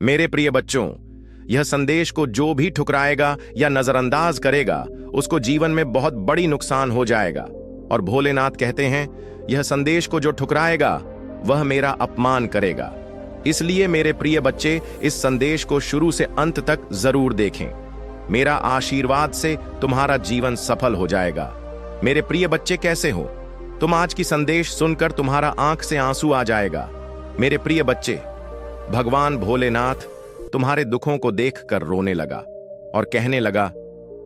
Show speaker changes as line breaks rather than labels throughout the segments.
मेरे प्रिय बच्चों, यह संदेश को जो भी ठुकराएगा या नजरअंदाज करेगा उसको जीवन में बहुत बड़ी नुकसान हो जाएगा। और भोलेनाथ कहते हैं, यह संदेश को जो ठुकराएगा वह मेरा अपमान करेगा। इसलिए मेरे प्रिय बच्चे, इस संदेश को शुरू से अंत तक जरूर देखें। मेरा आशीर्वाद से तुम्हारा जीवन सफल हो जाएगा। मेरे प्रिय बच्चे, कैसे हो तुम? आज की संदेश सुनकर तुम्हारा आंख से आंसू आ जाएगा। मेरे प्रिय बच्चे, भगवान भोलेनाथ तुम्हारे दुखों को देखकर रोने लगा और कहने लगा,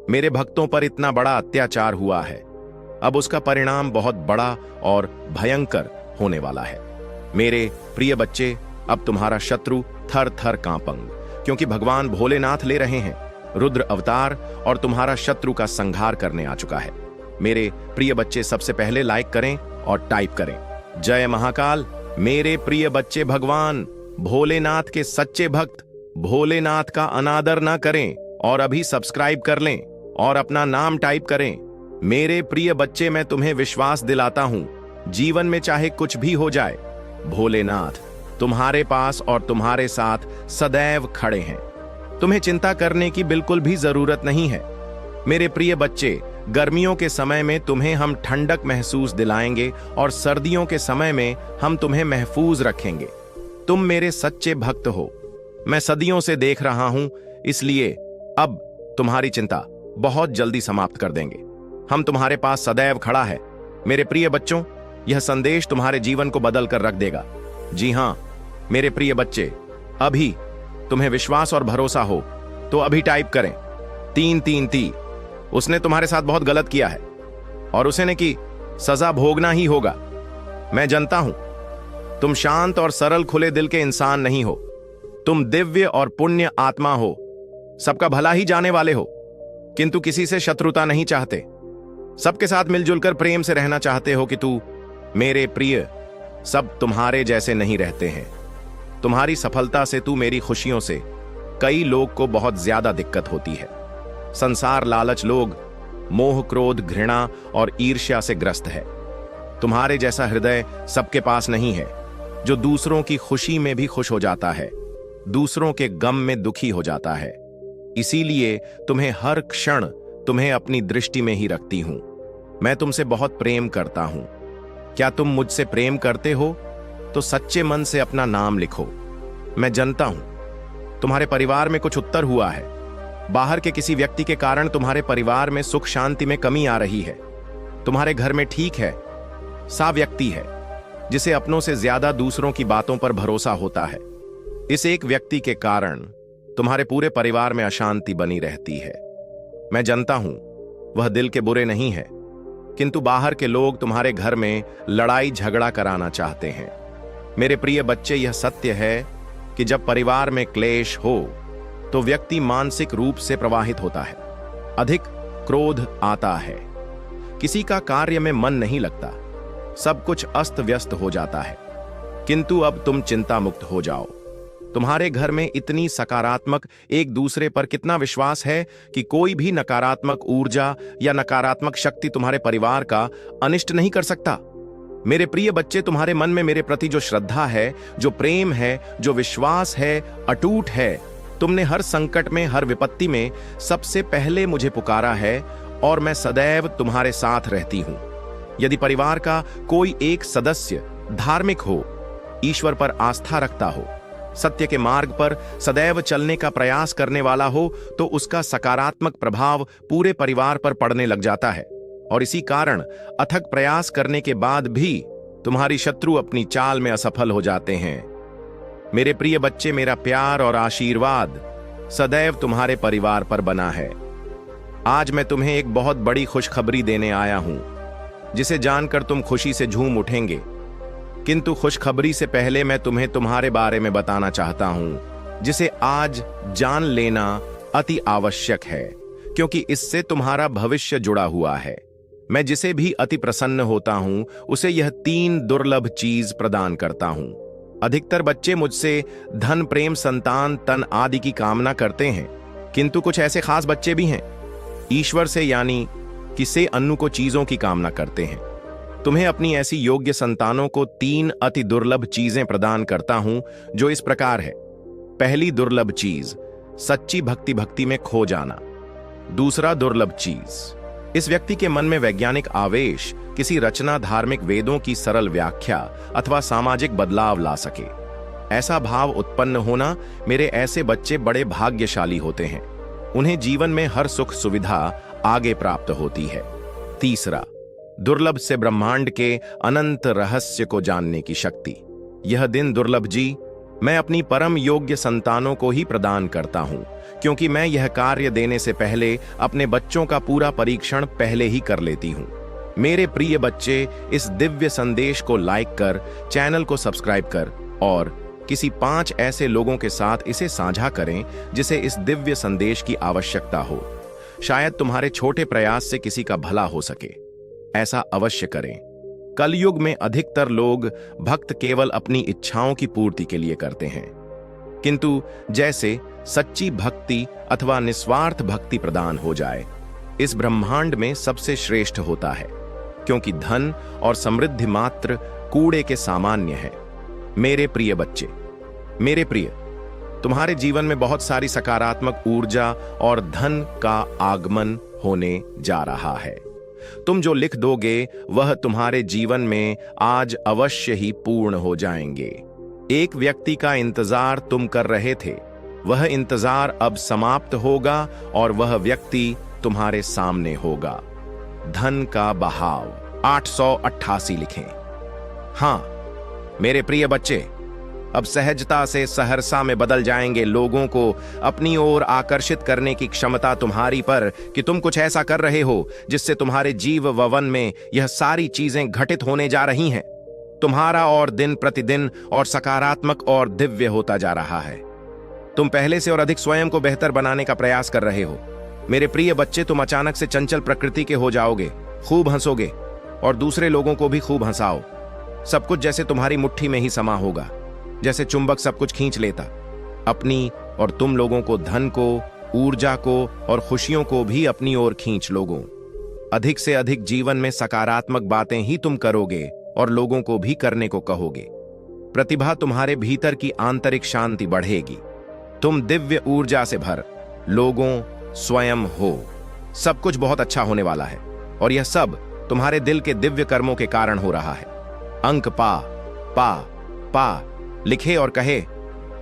मेरे भक्तों पर इतना बड़ा अत्याचार हुआ है, अब उसका परिणाम बहुत बड़ा और भयंकर होने वाला है। मेरे प्रिय बच्चे, अब तुम्हारा शत्रु थर थर कांपंग, क्योंकि भगवान भोलेनाथ ले रहे हैं रुद्र अवतार और तुम्हारा शत्रु का संहार करने आ चुका है। मेरे प्रिय बच्चे, सबसे पहले लाइक करें और टाइप करें, जय महाकाल। मेरे प्रिय बच्चे, भगवान भोलेनाथ के सच्चे भक्त भोलेनाथ का अनादर ना करें और अभी सब्सक्राइब कर लें और अपना नाम टाइप करें। मेरे प्रिय बच्चे, मैं तुम्हें विश्वास दिलाता हूं, जीवन में चाहे कुछ भी हो जाए, भोलेनाथ तुम्हारे पास और तुम्हारे साथ सदैव खड़े हैं। तुम्हें चिंता करने की बिल्कुल भी जरूरत नहीं है। मेरे प्रिय बच्चे, गर्मियों के समय में तुम्हें हम ठंडक महसूस दिलाएंगे और सर्दियों के समय में हम तुम्हें महफूज रखेंगे। तुम मेरे सच्चे भक्त हो, मैं सदियों से देख रहा हूं, इसलिए अब तुम्हारी चिंता बहुत जल्दी समाप्त कर देंगे। हम तुम्हारे पास सदैव खड़ा है। मेरे प्रिय बच्चों, यह संदेश तुम्हारे जीवन को बदल कर रख देगा। जी हां मेरे प्रिय बच्चे, अभी तुम्हें विश्वास और भरोसा हो तो अभी टाइप करें 333। उसने तुम्हारे साथ बहुत गलत किया है और उसे ने की सजा भोगना ही होगा। मैं जानता हूं तुम शांत और सरल खुले दिल के इंसान नहीं हो। तुम दिव्य और पुण्य आत्मा हो, सबका भला ही जाने वाले हो, किंतु किसी से शत्रुता नहीं चाहते। सबके साथ मिलजुल कर प्रेम से रहना चाहते हो कि तू मेरे प्रिय, सब तुम्हारे जैसे नहीं रहते हैं। तुम्हारी सफलता से, तू मेरी खुशियों से कई लोग को बहुत ज्यादा दिक्कत होती है। संसार लालच लोग मोह, क्रोध, घृणा और ईर्ष्या से ग्रस्त है। तुम्हारे जैसा हृदय सबके पास नहीं है, जो दूसरों की खुशी में भी खुश हो जाता है, दूसरों के गम में दुखी हो जाता है। इसीलिए तुम्हें हर क्षण तुम्हें अपनी दृष्टि में ही रखती हूं। मैं तुमसे बहुत प्रेम करता हूं। क्या तुम मुझसे प्रेम करते हो तो सच्चे मन से अपना नाम लिखो। मैं जानता हूं तुम्हारे परिवार में कुछ उत्तर हुआ है। बाहर के किसी व्यक्ति के कारण तुम्हारे परिवार में सुख शांति में कमी आ रही है। तुम्हारे घर में ठीक है सा व्यक्ति है जिसे अपनों से ज्यादा दूसरों की बातों पर भरोसा होता है। इस एक व्यक्ति के कारण तुम्हारे पूरे परिवार में अशांति बनी रहती है। मैं जानता हूं वह दिल के बुरे नहीं है, किंतु बाहर के लोग तुम्हारे घर में लड़ाई झगड़ा कराना चाहते हैं। मेरे प्रिय बच्चे, यह सत्य है कि जब परिवार में क्लेश हो तो व्यक्ति मानसिक रूप से प्रवाहित होता है, अधिक क्रोध आता है, किसी का कार्य में मन नहीं लगता, सब कुछ अस्त व्यस्त हो जाता है। किंतु अब तुम चिंता मुक्त हो जाओ। तुम्हारे घर में इतनी सकारात्मक एक दूसरे पर कितना विश्वास है कि कोई भी नकारात्मक ऊर्जा या नकारात्मक शक्ति तुम्हारे परिवार का अनिष्ट नहीं कर सकता। मेरे प्रिय बच्चे, तुम्हारे मन में मेरे प्रति जो श्रद्धा है, जो प्रेम है, जो विश्वास है, अटूट है। तुमने हर संकट में, हर विपत्ति में सबसे पहले मुझे पुकारा है और मैं सदैव तुम्हारे साथ रहती हूं। यदि परिवार का कोई एक सदस्य धार्मिक हो, ईश्वर पर आस्था रखता हो, सत्य के मार्ग पर सदैव चलने का प्रयास करने वाला हो, तो उसका सकारात्मक प्रभाव पूरे परिवार पर पड़ने लग जाता है। और इसी कारण अथक प्रयास करने के बाद भी तुम्हारी शत्रु अपनी चाल में असफल हो जाते हैं। मेरे प्रिय बच्चे, मेरा प्यार और आशीर्वाद सदैव तुम्हारे परिवार पर बना है। आज मैं तुम्हें एक बहुत बड़ी खुशखबरी देने आया हूं, जिसे जानकर तुम खुशी से झूम उठेंगे। किंतु खुशखबरी से पहले मैं तुम्हें तुम्हारे बारे में बताना चाहता हूं, जिसे आज जान लेना अति आवश्यक है, क्योंकि इससे तुम्हारा भविष्य जुड़ा हुआ है। मैं जिसे भी अति प्रसन्न होता हूं, उसे यह 3 दुर्लभ चीज प्रदान करता हूं। अधिकतर बच्चे मुझसे धन, प्रेम, संतान, तन आदि की कामना करते हैं, किंतु कुछ ऐसे खास बच्चे भी हैं ईश्वर से यानी कि से अन्नु को चीजों की कामना करते हैं। तुम्हें अपनी ऐसी योग्य संतानों को 3 अति दुर्लभ चीजें प्रदान करता हूं, जो इस प्रकार है। पहली दुर्लभ चीज, सच्ची भक्ति में खो जाना। दूसरा दुर्लभ चीज, इस व्यक्ति के मन में वैज्ञानिक आवेश किसी रचना, धार्मिक वेदों की सरल व्याख्या अथवा सामाजिक बदलाव ला सके। ऐसा भाव उत्पन्न होना, मेरे ऐसे बच्चे बड़े भाग्यशाली होते हैं, उन्हें जीवन में हर सुख सुविधा आगे प्राप्त होती है। तीसरा, दुर्लभ से ब्रह्मांड के अनंत रहस्य को जानने की शक्ति। यह दिन दुर्लभ जी मैं अपनी परम योग्य संतानों को ही प्रदान करता हूं, क्योंकि मैं यह कार्य देने से पहले अपने बच्चों का पूरा परीक्षण पहले ही कर लेती हूं। मेरे प्रिय बच्चे, इस दिव्य संदेश को लाइक कर, चैनल को सब्सक्राइब कर और किसी 5 ऐसे लोगों के साथ इसे साझा करें जिसे इस दिव्य संदेश की आवश्यकता हो। शायद तुम्हारे छोटे प्रयास से किसी का भला हो सके। ऐसा अवश्य करें। कलयुग में अधिकतर लोग भक्त केवल अपनी इच्छाओं की पूर्ति के लिए करते हैं, किंतु जैसे सच्ची भक्ति अथवा निस्वार्थ भक्ति प्रदान हो जाए, इस ब्रह्मांड में सबसे श्रेष्ठ होता है, क्योंकि धन और समृद्धि मात्र कूड़े के सामान्य है। मेरे प्रिय बच्चे, मेरे प्रिय, तुम्हारे जीवन में बहुत सारी सकारात्मक ऊर्जा और धन का आगमन होने जा रहा है। तुम जो लिख दोगे वह तुम्हारे जीवन में आज अवश्य ही पूर्ण हो जाएंगे। एक व्यक्ति का इंतजार तुम कर रहे थे, वह इंतजार अब समाप्त होगा और वह व्यक्ति तुम्हारे सामने होगा। धन का बहाव 888 लिखें। हां मेरे प्रिय बच्चे, अब सहजता से सहरसा में बदल जाएंगे। लोगों को अपनी ओर आकर्षित करने की क्षमता तुम्हारी पर कि तुम कुछ ऐसा कर रहे हो जिससे तुम्हारे जीव वन में यह सारी चीजें घटित होने जा रही हैं। तुम्हारा और दिन प्रतिदिन और सकारात्मक और दिव्य होता जा रहा है। तुम पहले से और अधिक स्वयं को बेहतर बनाने का प्रयास कर रहे हो। मेरे प्रिय बच्चे, तुम अचानक से चंचल प्रकृति के हो जाओगे, खूब हंसोगे और दूसरे लोगों को भी खूब हंसाओ। सब कुछ जैसे तुम्हारी मुट्ठी में ही समा होगा, जैसे चुंबक सब कुछ खींच लेता। अपनी और तुम लोगों को, धन को, ऊर्जा को और खुशियों को भी अपनी ओर खींच लोगो। अधिक से अधिक जीवन में सकारात्मक बातें ही तुम करोगे और लोगों को भी करने को कहोगे। प्रतिभा तुम्हारे भीतर की आंतरिक शांति बढ़ेगी। तुम दिव्य ऊर्जा से भर लोगों स्वयं हो। सब कुछ बहुत अच्छा होने वाला है और यह सब तुम्हारे दिल के दिव्य कर्मों के कारण हो रहा है। अंक पा पा पा लिखे और कहे,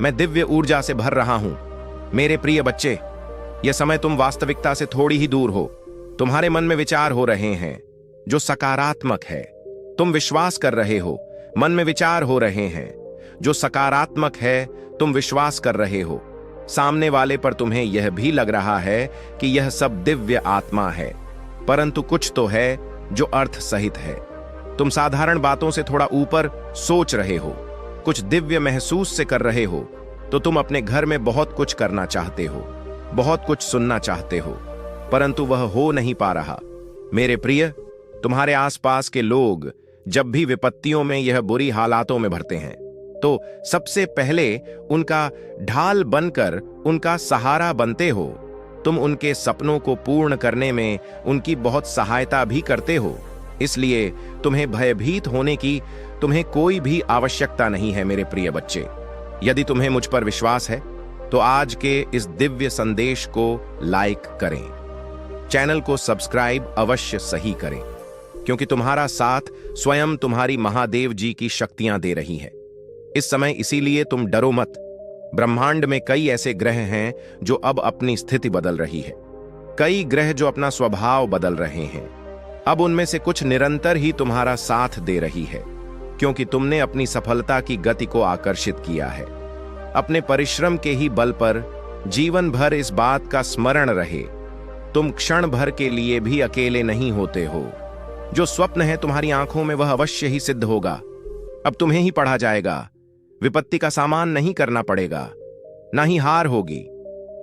मैं दिव्य ऊर्जा से भर रहा हूं। मेरे प्रिय बच्चे, यह समय तुम वास्तविकता से थोड़ी ही दूर हो। तुम्हारे मन में विचार हो रहे हैं जो सकारात्मक है। तुम विश्वास कर रहे हो, मन में विचार हो रहे हैं जो सकारात्मक है। तुम विश्वास कर रहे हो। सामने वाले पर तुम्हें यह भी लग रहा है कि यह सब दिव्य आत्मा है, परंतु कुछ तो है जो अर्थ सहित है। तुम साधारण बातों से थोड़ा ऊपर सोच रहे हो, कुछ दिव्य महसूस से कर रहे हो। तो तुम अपने घर में बहुत कुछ करना चाहते हो, बहुत कुछ सुनना चाहते हो, परंतु वह हो नहीं पा रहा। मेरे प्रिय, तुम्हारे आसपास के लोग जब भी विपत्तियों में, यह बुरी हालातों में भरते हैं, तो सबसे पहले उनका ढाल बनकर उनका सहारा बनते हो। तुम उनके सपनों को पूर्ण करने में उनकी बहुत सहायता भी करते हो। इसलिए तुम्हें भयभीत होने की तुम्हें कोई भी आवश्यकता नहीं है। मेरे प्रिय बच्चे, यदि तुम्हें मुझ पर विश्वास है तो आज के इस दिव्य संदेश को लाइक करें, चैनल को सब्सक्राइब अवश्य सही करें, क्योंकि तुम्हारा साथ स्वयं तुम्हारी महादेव जी की शक्तियां दे रही है इस समय। इसीलिए तुम डरो मत। ब्रह्मांड में कई ऐसे ग्रह हैं जो अब अपनी स्थिति बदल रही है, कई ग्रह जो अपना स्वभाव बदल रहे हैं। अब उनमें से कुछ निरंतर ही तुम्हारा साथ दे रही है, क्योंकि तुमने अपनी सफलता की गति को आकर्षित किया है। अपने परिश्रम के ही बल पर जीवन भर इस बात का स्मरण रहे, तुम क्षण भर के लिए भी अकेले नहीं होते हो। जो स्वप्न है तुम्हारी आंखों में वह अवश्य ही सिद्ध होगा। अब तुम्हें ही पढ़ा जाएगा। विपत्ति का सामान नहीं करना पड़ेगा, ना ही हार होगी।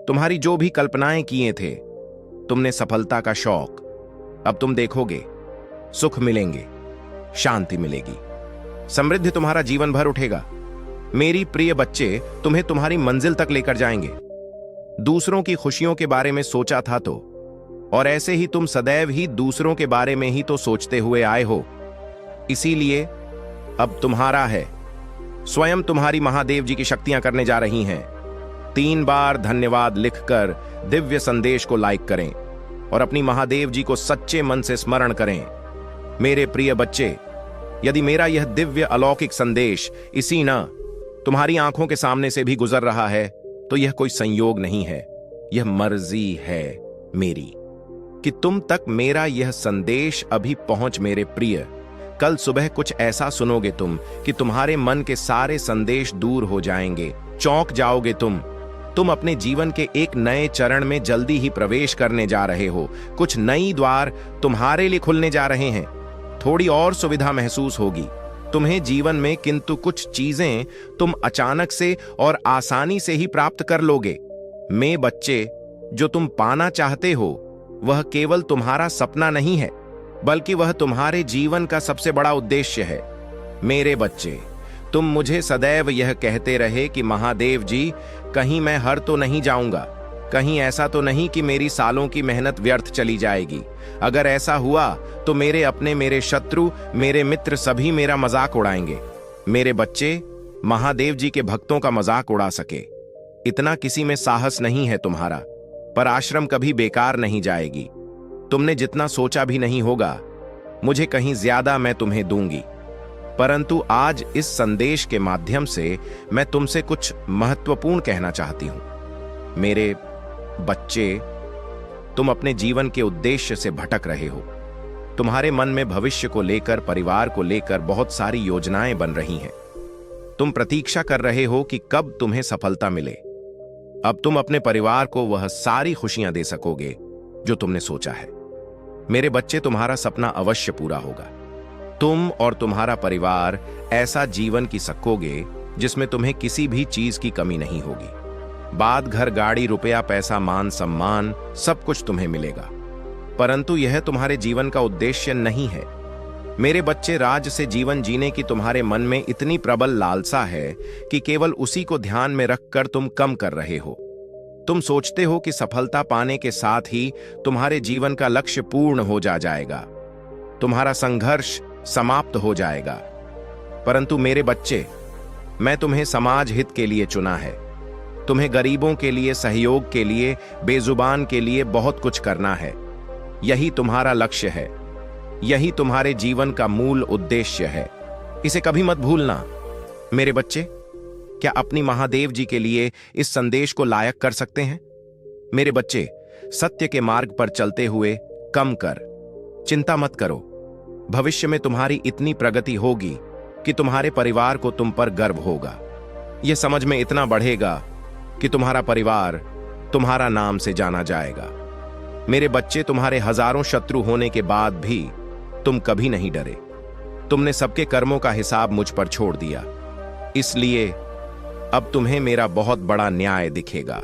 तुम्हारी जो भी कल्पनाएं किए थे, तुमने सफलता का शौक, अब तुम देखोगे सुख मिलेंगे, शांति मिलेगी, समृद्धि तुम्हारा जीवन भर उठेगा। मेरी प्रिय बच्चे, तुम्हें तुम्हारी मंजिल तक लेकर जाएंगे। दूसरों की खुशियों के बारे में सोचा था तो, और ऐसे ही तुम सदैव ही दूसरों के बारे में ही तो सोचते हुए आए हो। इसीलिए अब तुम्हारा है। स्वयं तुम्हारी महादेव जी की शक्तियां करने जा रही हैं। 3 बार धन्यवाद लिखकर दिव्य संदेश को लाइक करें और अपनी महादेव जी को सच्चे मन से स्मरण करें। मेरे प्रिय बच्चे, यदि मेरा यह दिव्य अलौकिक संदेश इसी न तुम्हारी आंखों के सामने से भी गुजर रहा है, तो यह कोई संयोग नहीं है, यह मर्जी है मेरी कि तुम तक मेरा यह संदेश अभी पहुंच। मेरे प्रिय, कल सुबह कुछ ऐसा सुनोगे तुम कि तुम्हारे मन के सारे संदेश दूर हो जाएंगे, चौंक जाओगे तुम अपने जीवन के एक नए चरण में जल्दी ही प्रवेश करने जा रहे हो। कुछ नई द्वार तुम्हारे लिए खुलने जा रहे हैं। थोड़ी और सुविधा महसूस होगी तुम्हें जीवन में, किंतु कुछ चीजें तुम अचानक से और आसानी से ही प्राप्त कर लोगे। मेरे बच्चे, जो तुम पाना चाहते हो वह केवल तुम्हारा सपना नहीं है, बल्कि वह तुम्हारे जीवन का सबसे बड़ा उद्देश्य है। मेरे बच्चे, तुम मुझे सदैव यह कहते रहे कि महादेव जी, कहीं मैं हार तो नहीं जाऊंगा, कहीं ऐसा तो नहीं कि मेरी सालों की मेहनत व्यर्थ चली जाएगी। अगर ऐसा हुआ तो मेरे अपने, मेरे शत्रु, मेरे मित्र सभी मेरा मजाक उड़ाएंगे। मेरे बच्चे, महादेव जी के भक्तों का मजाक उड़ा सके इतना किसी में साहस नहीं है तुम्हारा, पर आश्रम कभी बेकार नहीं जाएगी। तुमने जितना सोचा भी नहीं होगा, मुझे कहीं ज्यादा मैं तुम्हें दूंगी। परंतु आज इस संदेश के माध्यम से मैं तुमसे कुछ महत्वपूर्ण कहना चाहती हूं। मेरे बच्चे, तुम अपने जीवन के उद्देश्य से भटक रहे हो। तुम्हारे मन में भविष्य को लेकर, परिवार को लेकर बहुत सारी योजनाएं बन रही हैं। तुम प्रतीक्षा कर रहे हो कि कब तुम्हें सफलता मिले। अब तुम अपने परिवार को वह सारी खुशियां दे सकोगे जो तुमने सोचा है। मेरे बच्चे, तुम्हारा सपना अवश्य पूरा होगा। तुम और तुम्हारा परिवार ऐसा जीवन जी सकोगे जिसमें तुम्हें किसी भी चीज की कमी नहीं होगी। बाद घर, गाड़ी, रुपया, पैसा, मान सम्मान सब कुछ तुम्हें मिलेगा। परंतु यह तुम्हारे जीवन का उद्देश्य नहीं है। मेरे बच्चे, राज से जीवन जीने की तुम्हारे मन में इतनी प्रबल लालसा है कि केवल उसी को ध्यान में रखकर तुम कम कर रहे हो। तुम सोचते हो कि सफलता पाने के साथ ही तुम्हारे जीवन का लक्ष्य पूर्ण हो जाएगा, तुम्हारा संघर्ष समाप्त हो जाएगा। परंतु मेरे बच्चे, मैं तुम्हें समाज हित के लिए चुना है। तुम्हें गरीबों के लिए, सहयोग के लिए, बेजुबान के लिए बहुत कुछ करना है। यही तुम्हारा लक्ष्य है, यही तुम्हारे जीवन का मूल उद्देश्य है। इसे कभी मत भूलना। मेरे बच्चे, क्या अपनी महादेव जी के लिए इस संदेश को लायक कर सकते हैं? मेरे बच्चे, सत्य के मार्ग पर चलते हुए कम कर, चिंता मत करो। भविष्य में तुम्हारी इतनी प्रगति होगी कि तुम्हारे परिवार को तुम पर गर्व होगा। यह समझ में इतना बढ़ेगा कि तुम्हारा परिवार तुम्हारा नाम से जाना जाएगा। मेरे बच्चे, तुम्हारे हजारों शत्रु होने के बाद भी तुम कभी नहीं डरे। तुमने सबके कर्मों का हिसाब मुझ पर छोड़ दिया, इसलिए अब तुम्हें मेरा बहुत बड़ा न्याय दिखेगा।